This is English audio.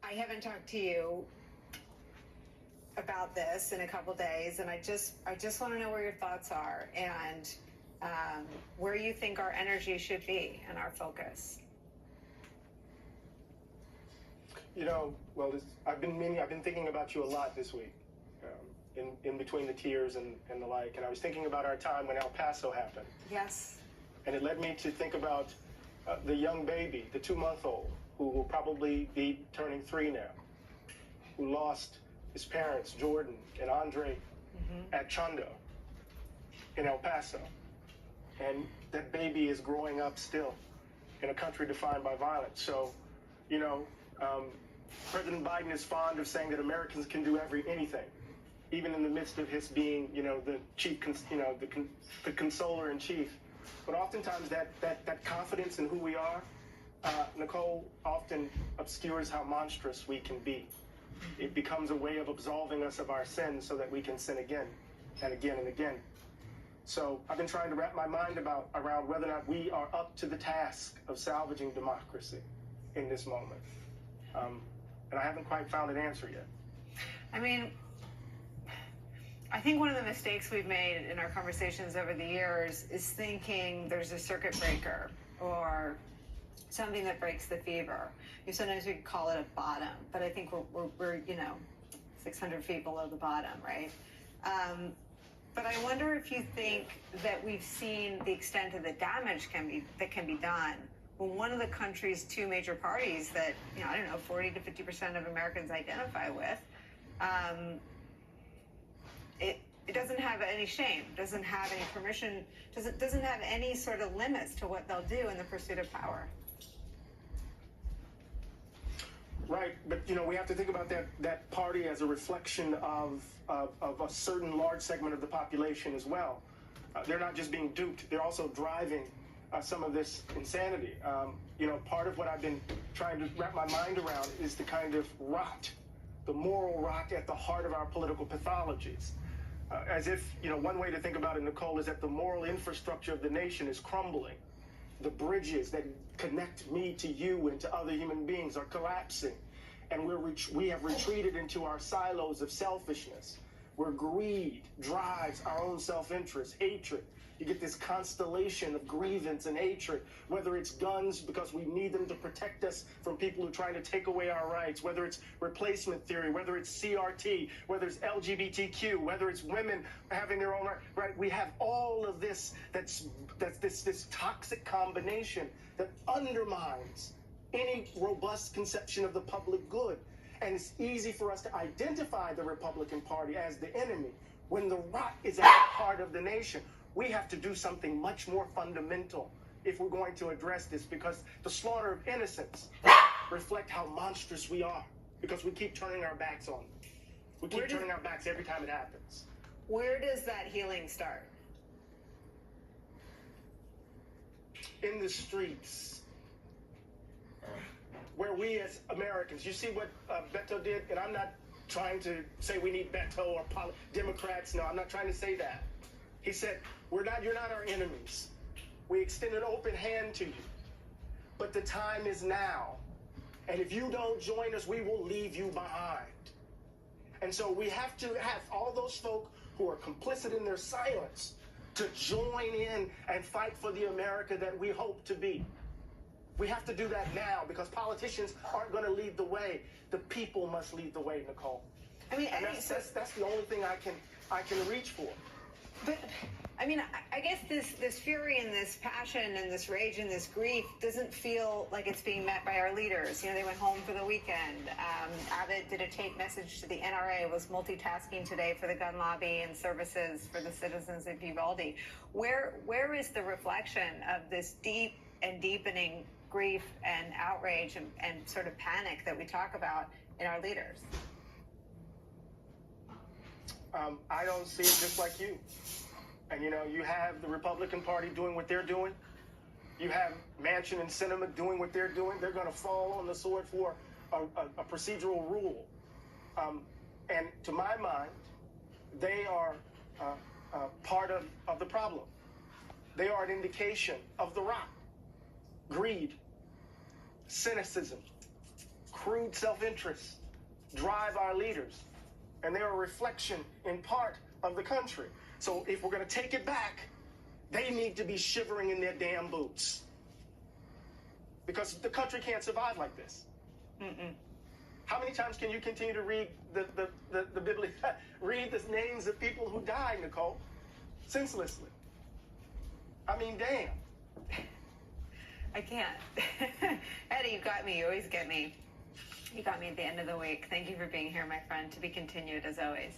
I haven't talked to you about this in a couple days, and I just want to know where your thoughts are and where you think our energy should be and our focus. Well, I've been thinking about you a lot this week, in between the tears and the like, and I was thinking about our time when El Paso happened. Yes. And it led me to think about the young baby, the 2-month-old, who will probably be turning 3 now, who lost his parents, Jordan and Andre, at Chondo in El Paso. And that baby is growing up still in a country defined by violence. So, President Biden is fond of saying that Americans can do anything, even in the midst of his being, the chief, the consoler in chief. But oftentimes that confidence in who we are, Nicole, often obscures how monstrous we can be. It becomes a way of absolving us of our sins so that we can sin again and again and again. So I've been trying to wrap my mind around whether or not we are up to the task of salvaging democracy in this moment. And I haven't quite found an answer yet. I mean, I think one of the mistakes we've made in our conversations over the years is thinking there's a circuit breaker or something that breaks the fever. Sometimes we call it a bottom, but I think we're 600 feet below the bottom, right? But I wonder if you think that we've seen the extent of the damage that can be done when one of the country's 2 major parties that 40 to 50% of Americans identify with, it doesn't have any shame, doesn't have any permission, doesn't have any sort of limits to what they'll do in the pursuit of power. Right, but we have to think about that party as a reflection of a certain large segment of the population as well. They're not just being duped; they're also driving some of this insanity. Part of what I've been trying to wrap my mind around is the kind of rot, the moral rot at the heart of our political pathologies. As if, one way to think about it, Nicole, is that the moral infrastructure of the nation is crumbling. The bridges that connect me to you and to other human beings are collapsing. And we have retreated into our silos of selfishness, where greed drives our own self-interest, hatred. You get this constellation of grievance and hatred, whether it's guns because we need them to protect us from people who are trying to take away our rights, whether it's replacement theory, whether it's CRT, whether it's LGBTQ, whether it's women having their own right. We have all of this that's this toxic combination that undermines any robust conception of the public good. And it's easy for us to identify the Republican Party as the enemy when the rot is at the heart of the nation. We have to do something much more fundamental if we're going to address this, because the slaughter of innocents reflect how monstrous we are, because we keep turning our backs on them. We keep turning our backs every time it happens. Where does that healing start? In the streets, where we as Americans, you see what Beto did, and I'm not trying to say we need Beto or Democrats. No, I'm not trying to say that. He said, you're not our enemies. We extend an open hand to you. But the time is now. And if you don't join us, we will leave you behind. And so we have to have all those folk who are complicit in their silence to join in and fight for the America that we hope to be. We have to do that now, because politicians aren't going to lead the way. The people must lead the way, Nicole. That's the only thing I can reach for. But I guess this fury and this passion and this rage and this grief doesn't feel like it's being met by our leaders. They went home for the weekend. Abbott did a tape message to the NRA, was multitasking today for the gun lobby and services for the citizens of Uvalde. Where is the reflection of this deep and deepening grief and outrage and sort of panic that we talk about in our leaders? I don't see it just like you. And, you have the Republican Party doing what they're doing. You have Manchin and Sinema doing what they're doing. They're going to fall on the sword for a procedural rule. And to my mind, they are part of the problem. They are an indication of the rot. Greed, cynicism, crude self-interest drive our leaders. And they're a reflection, in part, of the country. So if we're going to take it back, they need to be shivering in their damn boots. Because the country can't survive like this. How many times can you continue to read the Bible, read the names of people who died, Nicole, senselessly? I mean, damn. I can't. Eddie, you got me. You always get me. You got me at the end of the week. Thank you for being here, my friend. To be continued, as always.